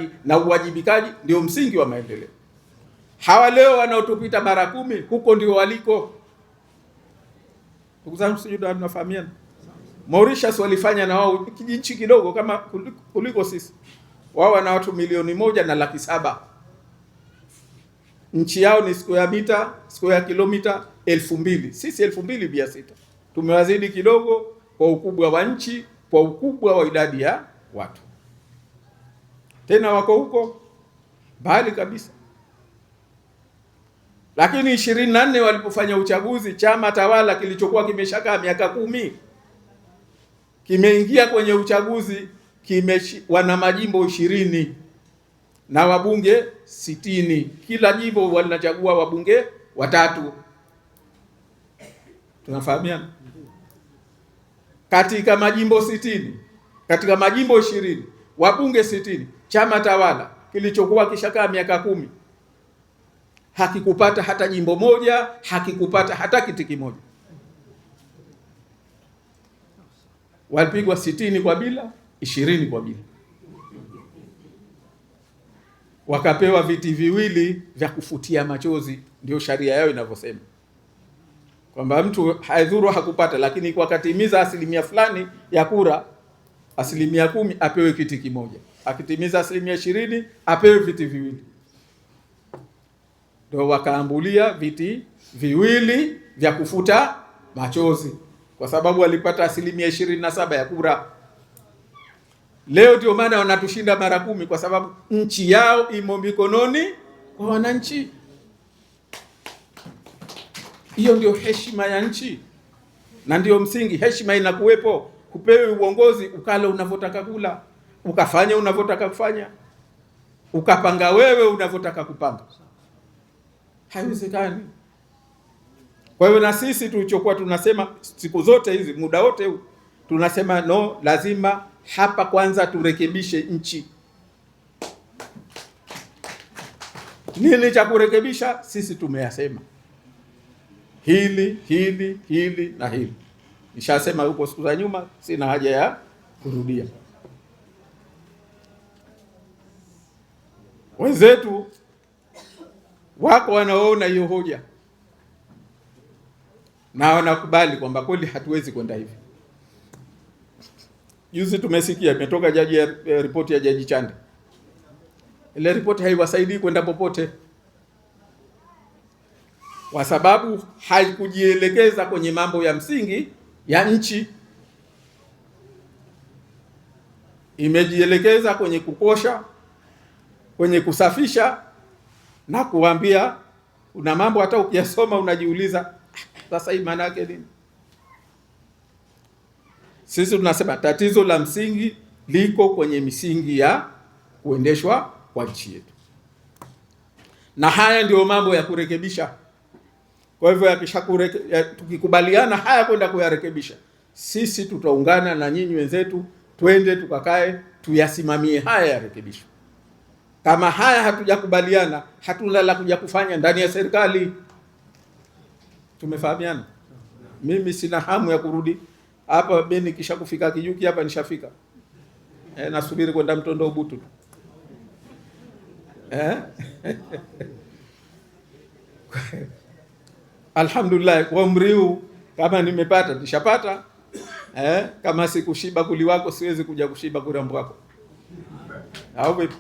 utekelezaji na uwajibikaji ndio msingi wa maendeleo. Hawa leo wanaotupita mara 10 huko ndio waliko. Ndugu zangu, sijui tunafahamiana. Mauritius walifanya na wao kijinchi kidogo kama kuliko sisi. Wao wana watu 1,700,000. Nchi yao ni square kilomita 2000. Sisi 2600. Tumewazidi kidogo kwa ukubwa wa nchi, kwa ukubwa wa idadi ya watu. Tena wako huko mbali kabisa. Lakini 24 walipofanya uchaguzi, chama tawala kilichokuwa kimeshakaa miaka 10 kimeingia kwenye uchaguzi, wana majimbo 20 na wabunge 60. Kila jimbo wanachagua wabunge 3. Tunafahamiana? Katika majimbo 60, katika majimbo 20, wabunge 60, chama tawala kilichokuwa kishakaa miaka 10 hakikupata hata jimbo moja, hakikupata hata kiti kimoja. Walipigwa 60 kwa bila, 20 kwa bila. Wakapewa viti viwili vya kufutia machozi, ndio sharia yao inavyosema. Kwamba mtu haidhuru hakupata, lakini kwa katimiza asilimia fulani ya kura, asilimia 10 apewe kiti kimoja. Akitimiza asilimia 20 apewe viti viwili. Ndio wakaambulia viti viwili vya kufuta machozi, kwa sababu walipata asilimia 27 ya kura. Leo ndio maana wanatushinda mara 10, kwa sababu nchi yao imo mikononi kwa wananchi. Hiyo ndio heshima ya nchi, na ndio msingi. Heshima inakuwepo, kupewe uongozi ukala unavyotaka kula, ukafanya unavyotaka kufanya, ukapanga wewe unavyotaka kupanga. Haiwezekani. Kwa hiyo na sisi tulichokuwa tunasema siku zote hizi, muda wote huu tunasema no, lazima hapa kwanza turekebishe nchi. Nini cha kurekebisha? Sisi tumeyasema hili na hili. Nishasema huko siku za nyuma, sina haja ya kurudia. Wenzetu wako wanaona hiyo hoja na wanakubali kwamba kweli hatuwezi kwenda hivi. Juzi tumesikia imetoka ripoti ya Jaji Chande. Ile ripoti haiwasaidii kwenda popote, kwa sababu haikujielekeza kwenye mambo ya msingi ya nchi. Imejielekeza kwenye kukosha, kwenye kusafisha, na kuambia una mambo hata ukiyasoma unajiuliza sasa hii maana yake nini? Sisi tunasema tatizo la msingi liko kwenye misingi ya kuendeshwa kwa nchi yetu, na haya ndio mambo ya kurekebisha. Kwa hivyo tukikubaliana haya kwenda kuyarekebisha, sisi tutaungana na nyinyi wenzetu, twende tukakae tuyasimamie haya yarekebishwe. Kama haya hatujakubaliana, hatuna la kuja kufanya ndani ya serikali. Tumefahamiana? Mimi sina hamu ya kurudi hapa. Mimi nikisha kufika Kijuki hapa nishafika. Nasubiri kwenda Mtondo Ubutu. Alhamdulillah, kwa umri huu kama nimepata nishapata. Kama sikushiba kuli wako siwezi kuja kushiba kura mbwako. Au vipi?